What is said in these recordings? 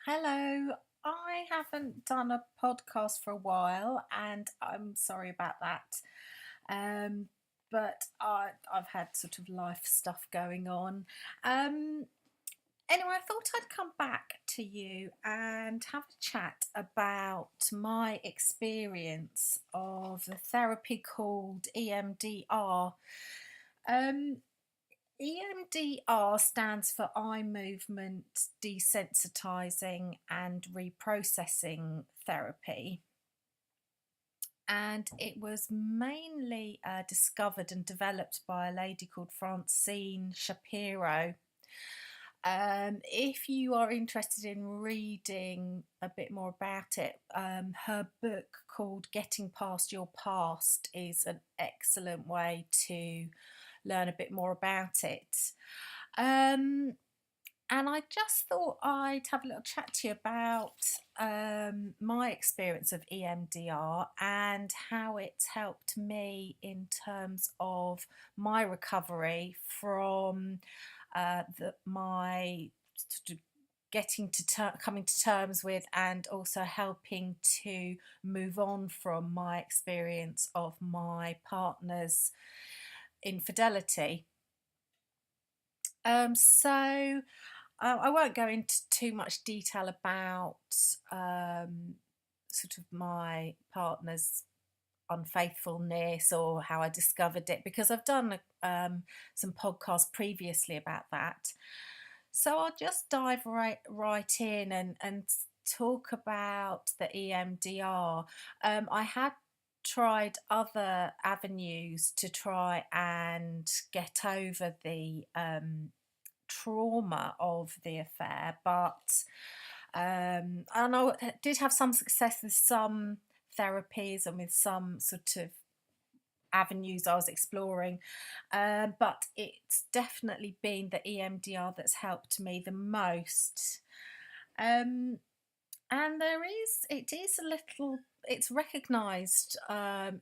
Hello. I haven't done a podcast for a while, and I'm sorry about that. Um, but I've had sort of life stuff going on. Um, anyway, I thought I'd come back to you and have a chat about my experience of the therapy called EMDR. Um, EMDR stands for eye movement desensitizing and reprocessing therapy, and it was mainly discovered and developed by a lady called Francine Shapiro. If you are interested in reading a bit more about it, her book called Getting Past Your Past is an excellent way to learn a bit more about it. Um, and I just thought I'd have a little chat to you about my experience of EMDR and how it's helped me in terms of my recovery from my sort of coming to terms with, and also helping to move on from my experience of my partner's infidelity. I won't go into too much detail about sort of my partner's unfaithfulness or how I discovered it, because I've done some podcasts previously about that. So I'll just dive right in and talk about the EMDR. I had tried other avenues to try and get over the trauma of the affair, but I know I did have some success with some therapies and with some sort of avenues I was exploring, but it's definitely been the EMDR that's helped me the most. Um, and it is a little, it's recognised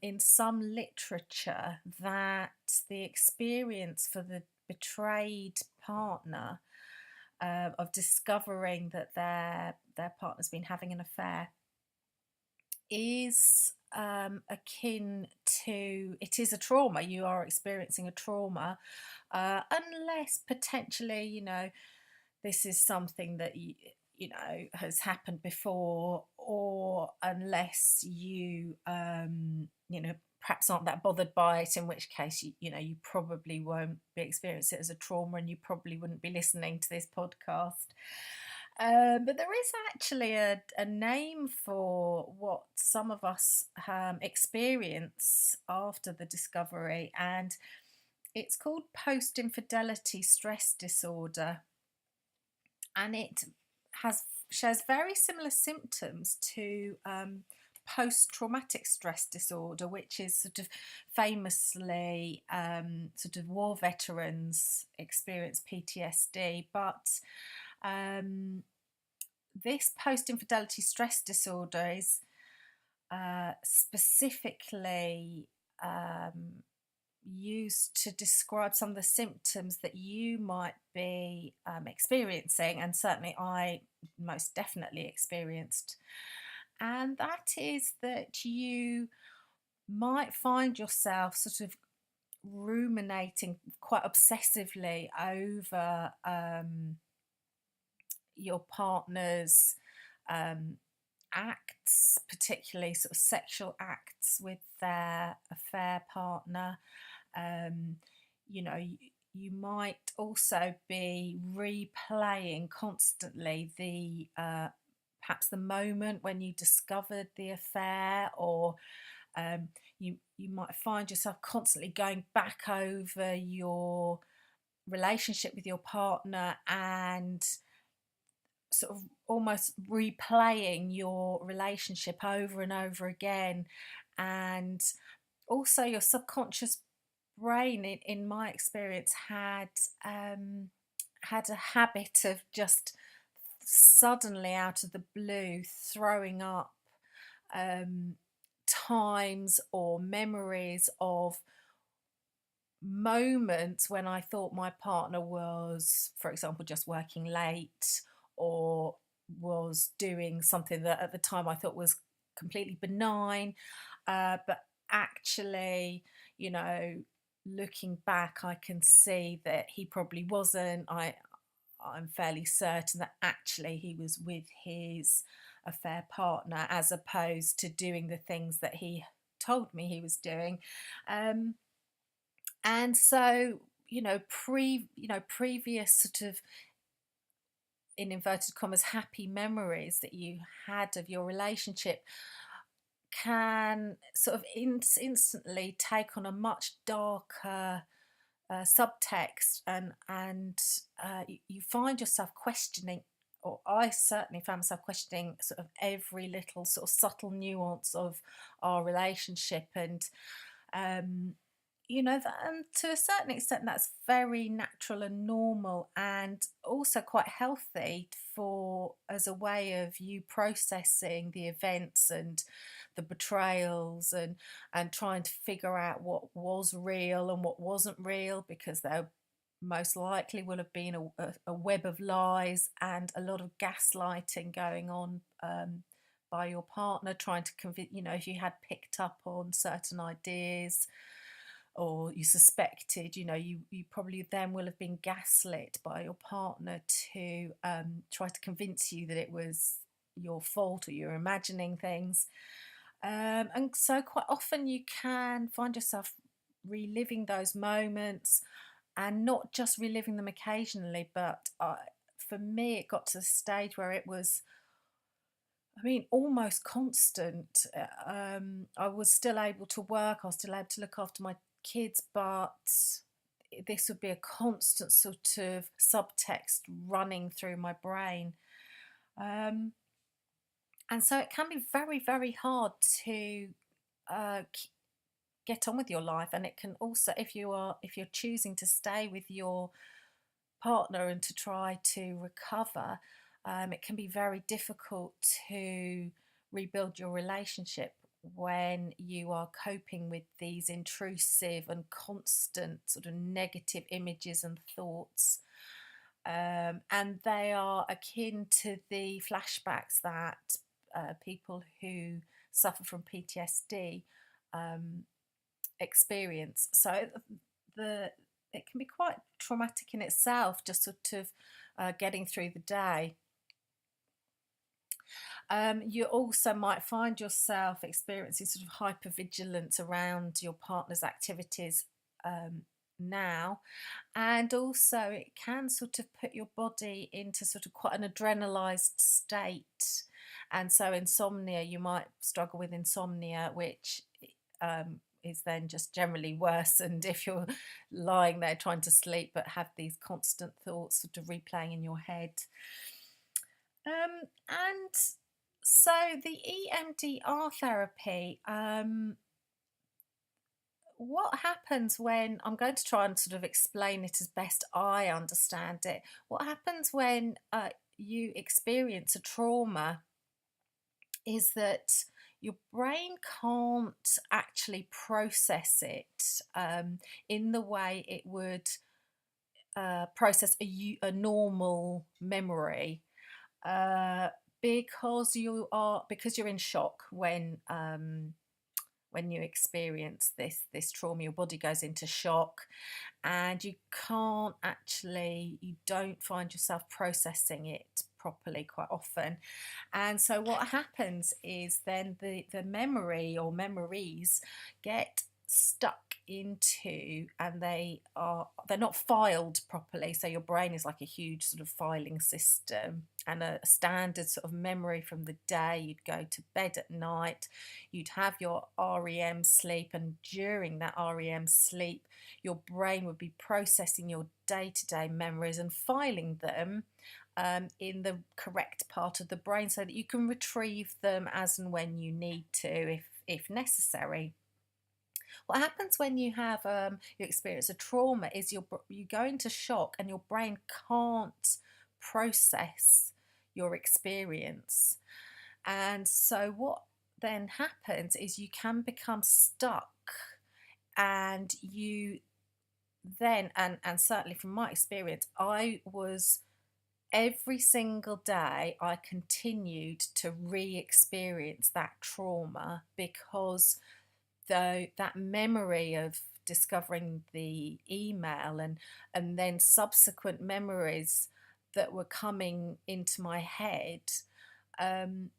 in some literature that the experience for the betrayed partner of discovering that their partner's been having an affair is akin to, it is a trauma. You are experiencing a trauma, unless potentially, this is something that has happened before, or unless you perhaps aren't that bothered by it, in which case you probably won't be experiencing it as a trauma, and you probably wouldn't be listening to this podcast. But there is actually a name for what some of us experience after the discovery, and it's called post infidelity stress disorder, and it has shares very similar symptoms to post traumatic stress disorder, which is sort of famously sort of war veterans experience PTSD, but this post infidelity stress disorder is specifically used to describe some of the symptoms that you might be experiencing, and certainly I most definitely experienced. And that is that you might find yourself sort of ruminating quite obsessively over your partner's um, acts, particularly sort of sexual acts with their affair partner. Um, you might also be replaying constantly the perhaps the moment when you discovered the affair, or you might find yourself constantly going back over your relationship with your partner and sort of almost replaying your relationship over and over again. And also your subconscious brain, in my experience, had a habit of just suddenly out of the blue throwing up times or memories of moments when I thought my partner was, for example, just working late, or was doing something that at the time I thought was completely benign, but actually, you know, looking back, I can see that he probably wasn't. I'm fairly certain that actually he was with his affair partner as opposed to doing the things that he told me he was doing. Um, and so, previous sort of, in inverted commas, happy memories that you had of your relationship can sort of instantly take on a much darker subtext, and you find yourself questioning, or I certainly found myself questioning sort of every little sort of subtle nuance of our relationship, and um, and to a certain extent, that's very natural and normal, and also quite healthy for as a way of you processing the events and the betrayals, and trying to figure out what was real and what wasn't real, because there most likely will have been a web of lies and a lot of gaslighting going on, by your partner, trying to convince, if you had picked up on certain ideas or you suspected, you probably then will have been gaslit by your partner to try to convince you that it was your fault or you're imagining things. And so quite often you can find yourself reliving those moments, and not just reliving them occasionally, but for me, it got to the stage where it was, I mean, almost constant. I was still able to work, I was still able to look after my kids, but this would be a constant sort of subtext running through my brain. Um, and so it can be very, very hard to get on with your life. And it can also, if you're choosing to stay with your partner and to try to recover, it can be very difficult to rebuild your relationship when you are coping with these intrusive and constant sort of negative images and thoughts. And they are akin to the flashbacks that people who suffer from PTSD um, experience. So the it can be quite traumatic in itself, just sort of getting through the day. You also might find yourself experiencing sort of hypervigilance around your partner's activities now, and also it can sort of put your body into sort of quite an adrenalized state. And so insomnia, you might struggle with insomnia, which is then just generally worsened if you're lying there trying to sleep but have these constant thoughts sort of replaying in your head. And so the EMDR therapy, what happens when, I'm going to try and sort of explain it as best I understand it. What happens when you experience a trauma is that your brain can't actually process it in the way it would process a normal memory, uh, because you're in shock when you experience this trauma. Your body goes into shock, and you don't find yourself processing it properly quite often. And so what happens is then the memory or memories get stuck into, and they're not filed properly. So your brain is like a huge sort of filing system, and a standard sort of memory from the day. You'd go to bed at night, you'd have your REM sleep, and during that REM sleep your brain would be processing your day-to-day memories and filing them in the correct part of the brain, so that you can retrieve them as and when you need to, if necessary. What happens when you experience a trauma is you go into shock, and your brain can't process your experience. And so what then happens is you can become stuck, and you then, and certainly from my experience, I was every single day I continued to re-experience that trauma, because though that memory of discovering the email, and then subsequent memories that were coming into my head, um,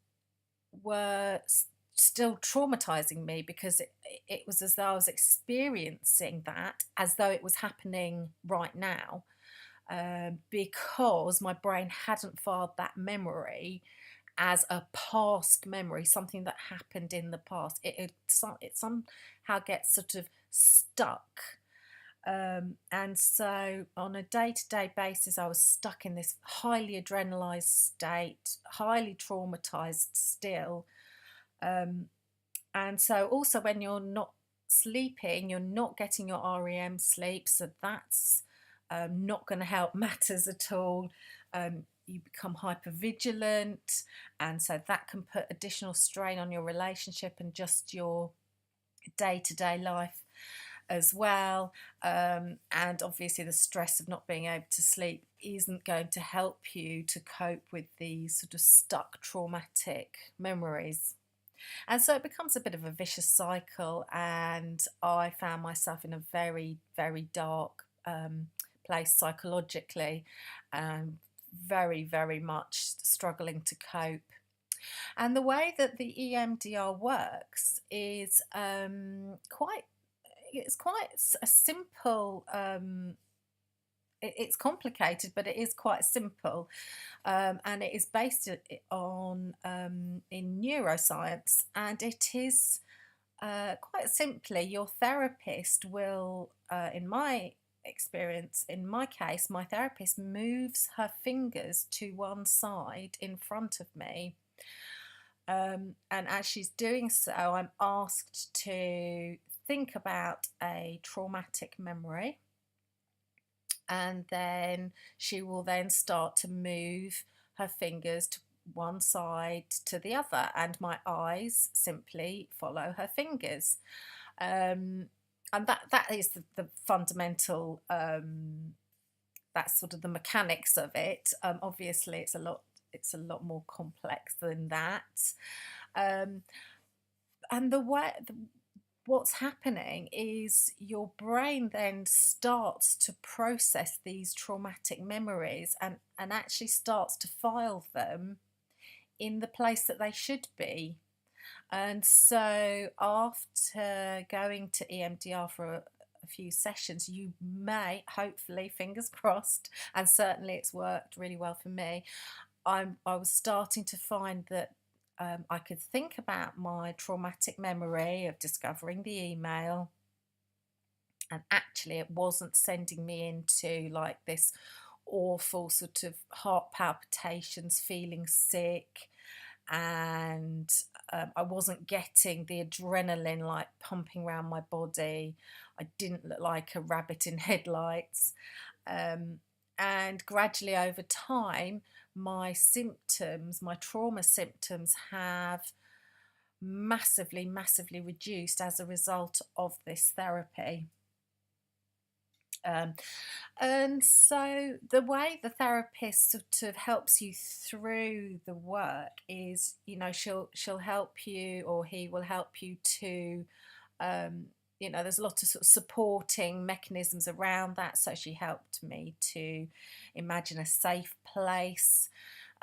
were still traumatizing me, because it was as though I was experiencing that as though it was happening right now, because my brain hadn't filed that memory as a past memory, something that happened in the past. It somehow gets sort of stuck. And so on a day-to-day basis, I was stuck in this highly adrenalized state, highly traumatized still. And so also when you're not sleeping, you're not getting your REM sleep, so that's not going to help matters at all. You become hypervigilant, and so that can put additional strain on your relationship and just your day-to-day life as well. And obviously the stress of not being able to sleep isn't going to help you to cope with these sort of stuck traumatic memories. And so it becomes a bit of a vicious cycle, and I found myself in a very, very dark place psychologically, and very, very much struggling to cope. And the way that the EMDR works is quite a simple. It's complicated, but it is quite simple, and it is based on in neuroscience, and it is quite simply, your therapist will, in my experience, in my case, my therapist moves her fingers to one side in front of me. And as she's doing so, I'm asked to think about a traumatic memory, and then she will then start to move her fingers to one side to the other, and my eyes simply follow her fingers. And that is the fundamental, that's sort of the mechanics of it. Obviously it's a lot more complex than that. And what's happening is your brain then starts to process these traumatic memories, and actually starts to file them in the place that they should be. And so after going to EMDR for a few sessions, you may, hopefully, fingers crossed, and certainly it's worked really well for me, I was starting to find that I could think about my traumatic memory of discovering the email, and actually it wasn't sending me into like this awful sort of heart palpitations, feeling sick, and I wasn't getting the adrenaline like pumping around my body. I didn't look like a rabbit in headlights. And gradually over time, my symptoms, my trauma symptoms, have massively, massively reduced as a result of this therapy. And so the way the therapist sort of helps you through the work is, she'll help you, or he will help you to, there's a lot of sort of supporting mechanisms around that. So she helped me to imagine a safe place.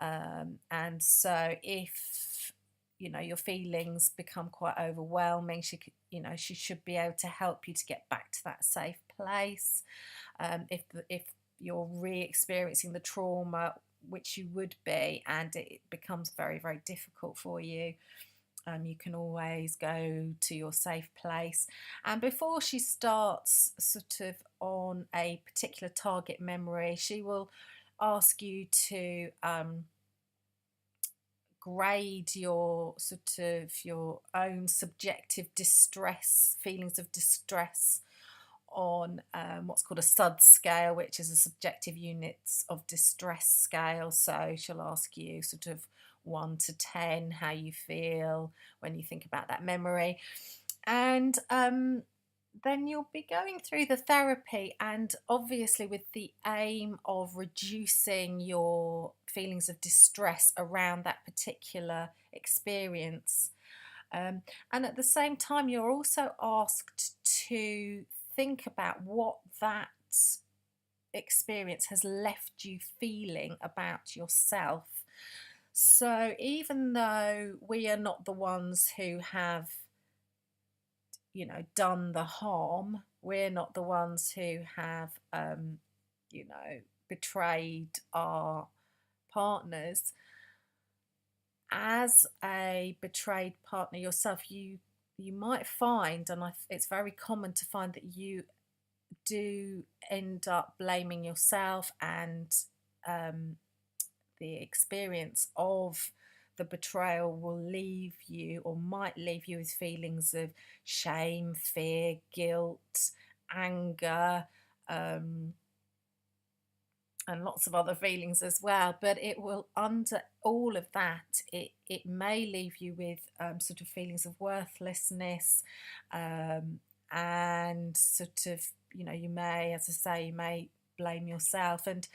And so if, your feelings become quite overwhelming, she should be able to help you to get back to that safe place. If you're re-experiencing the trauma, which you would be, and it becomes very, very difficult for you, you can always go to your safe place. And before she starts sort of on a particular target memory, she will ask you to grade your sort of your own subjective distress, feelings of distress, on what's called a SUD scale, which is a subjective units of distress scale. So she'll ask you sort of 1 to 10 how you feel when you think about that memory. And then you'll be going through the therapy, and obviously with the aim of reducing your feelings of distress around that particular experience. Um, and at the same time, you're also asked to think about what that experience has left you feeling about yourself. So even though we are not the ones who have, done the harm, we're not the ones who have, betrayed our partners. As a betrayed partner yourself, you might find, and it's very common to find, that you do end up blaming yourself, and the experience of the betrayal will leave you, or might leave you, with feelings of shame, fear, guilt, anger, and lots of other feelings as well. But it will, under all of that, it may leave you with sort of feelings of worthlessness, and sort of, you may, as I say, you may blame yourself. And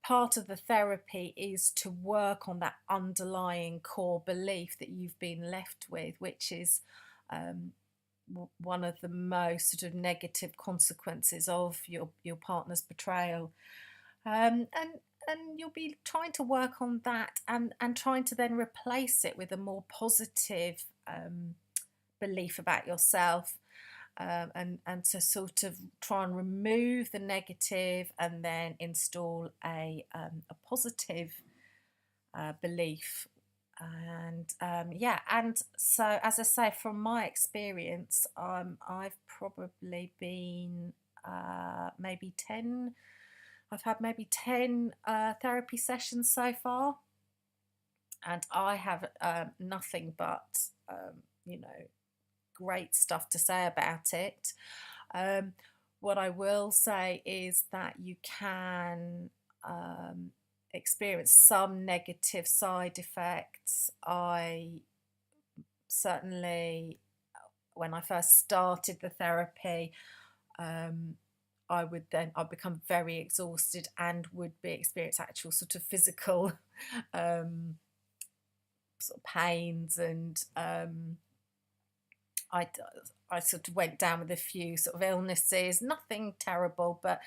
part of the therapy is to work on that underlying core belief that you've been left with, which is one of the most sort of negative consequences of your partner's betrayal. And you'll be trying to work on that, and trying to then replace it with a more positive belief about yourself, and to sort of try and remove the negative, and then install a positive belief. And and so, as I say, from my experience, I've probably been maybe 10. I've had maybe 10 therapy sessions so far, and I have nothing but, great stuff to say about it. What I will say is that you can experience some negative side effects. I certainly, when I first started the therapy, I'd become very exhausted, and would be experience actual sort of physical sort of pains, and I sort of went down with a few sort of illnesses, nothing terrible, but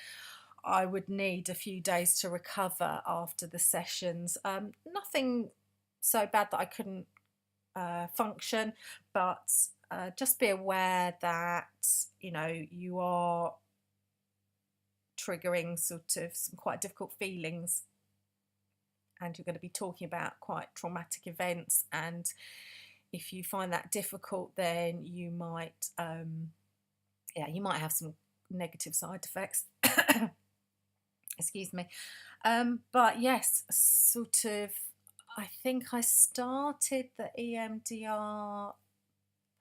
I would need a few days to recover after the sessions. Nothing so bad that I couldn't function, but just be aware that, you are triggering sort of some quite difficult feelings, and you're going to be talking about quite traumatic events. And if you find that difficult, then you might have some negative side effects. Excuse me. But yes, sort of, I think I started the EMDR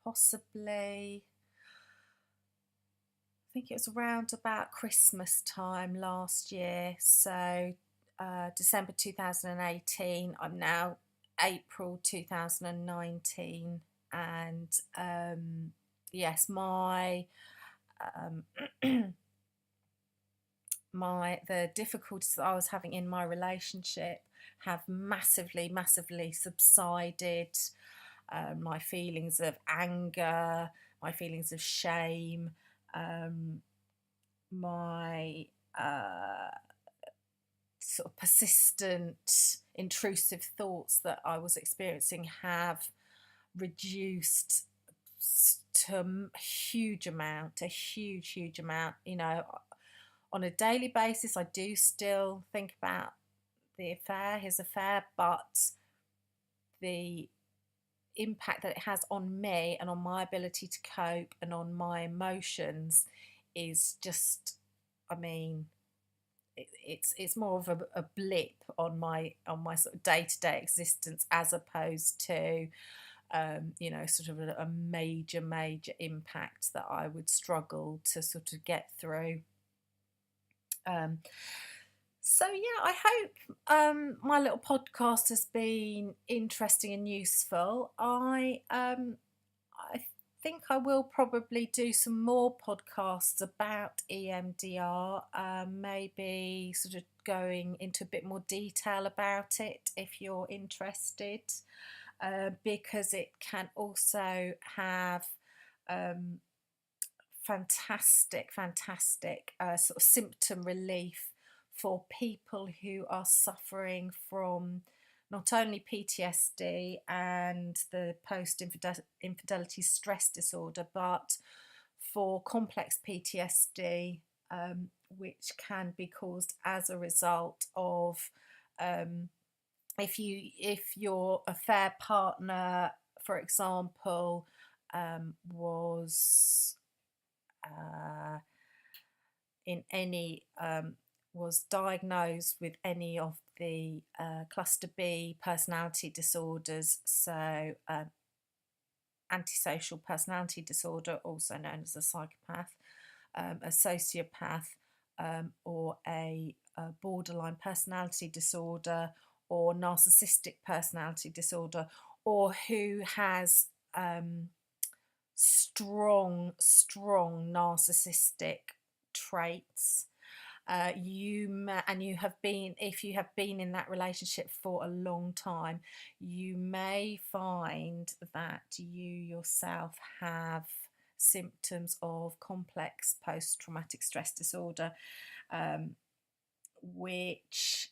possibly, I think it was around about Christmas time last year. So December 2018. I'm now April 2019, and yes, my the difficulties that I was having in my relationship have massively subsided. My feelings of anger, my feelings of shame, my sort of persistent intrusive thoughts that I was experiencing have reduced to a huge amount. On a daily basis, I do still think about his affair, but the impact that it has on me and on my ability to cope and on my emotions is just, I mean, it's more of a blip on my sort of day-to-day existence, as opposed to sort of a major impact that I would struggle to sort of get through. So yeah, I hope my little podcast has been interesting and useful. I think I will probably do some more podcasts about EMDR, maybe sort of going into a bit more detail about it if you're interested, because it can also have um, fantastic sort of symptom relief for people who are suffering from not only PTSD and the post infidelity stress disorder, but for complex PTSD, which can be caused as a result of if your affair partner, for example, was in any was diagnosed with any of the cluster B personality disorders, so antisocial personality disorder, also known as a psychopath, a sociopath, or a borderline personality disorder, or narcissistic personality disorder, or who has strong narcissistic traits. And you have been, if you have been in that relationship for a long time, you may find that you yourself have symptoms of complex post-traumatic stress disorder, which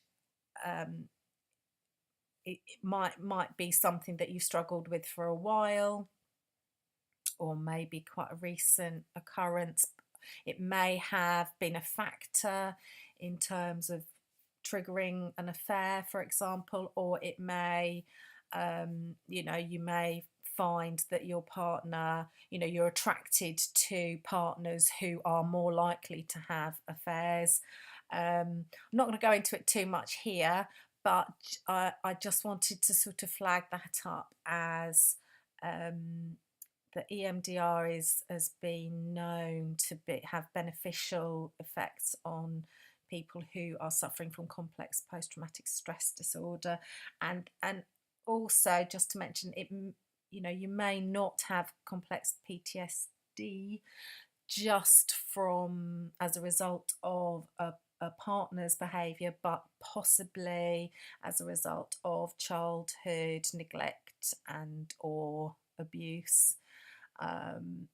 it might be something that you struggled with for a while, or maybe quite a recent occurrence. It may have been a factor in terms of triggering an affair, for example, or it may, you may find that your partner, you're attracted to partners who are more likely to have affairs. I'm not going to go into it too much here, but I just wanted to sort of flag that up as the EMDR has been known to have beneficial effects on people who are suffering from complex post-traumatic stress disorder, and also, just to mention it, you may not have complex PTSD just from as a result of a partner's behaviour, but possibly as a result of childhood neglect and or abuse. And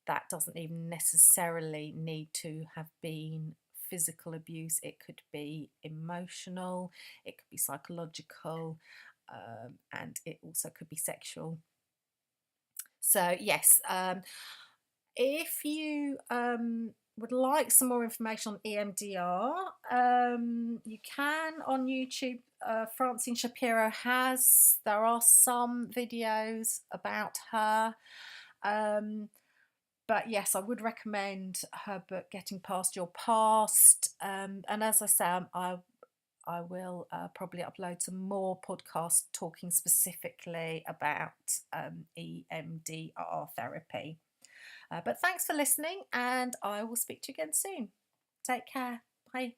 that doesn't even necessarily need to have been physical abuse. It could be emotional, it could be psychological, and it also could be sexual. So yes, if you would like some more information on EMDR, you can on YouTube. Francine Shapiro there are some videos about her, but yes, I would recommend her book Getting Past Your Past, and as I say, I will probably upload some more podcasts talking specifically about EMDR therapy. But thanks for listening, and I will speak to you again soon. Take care. Bye.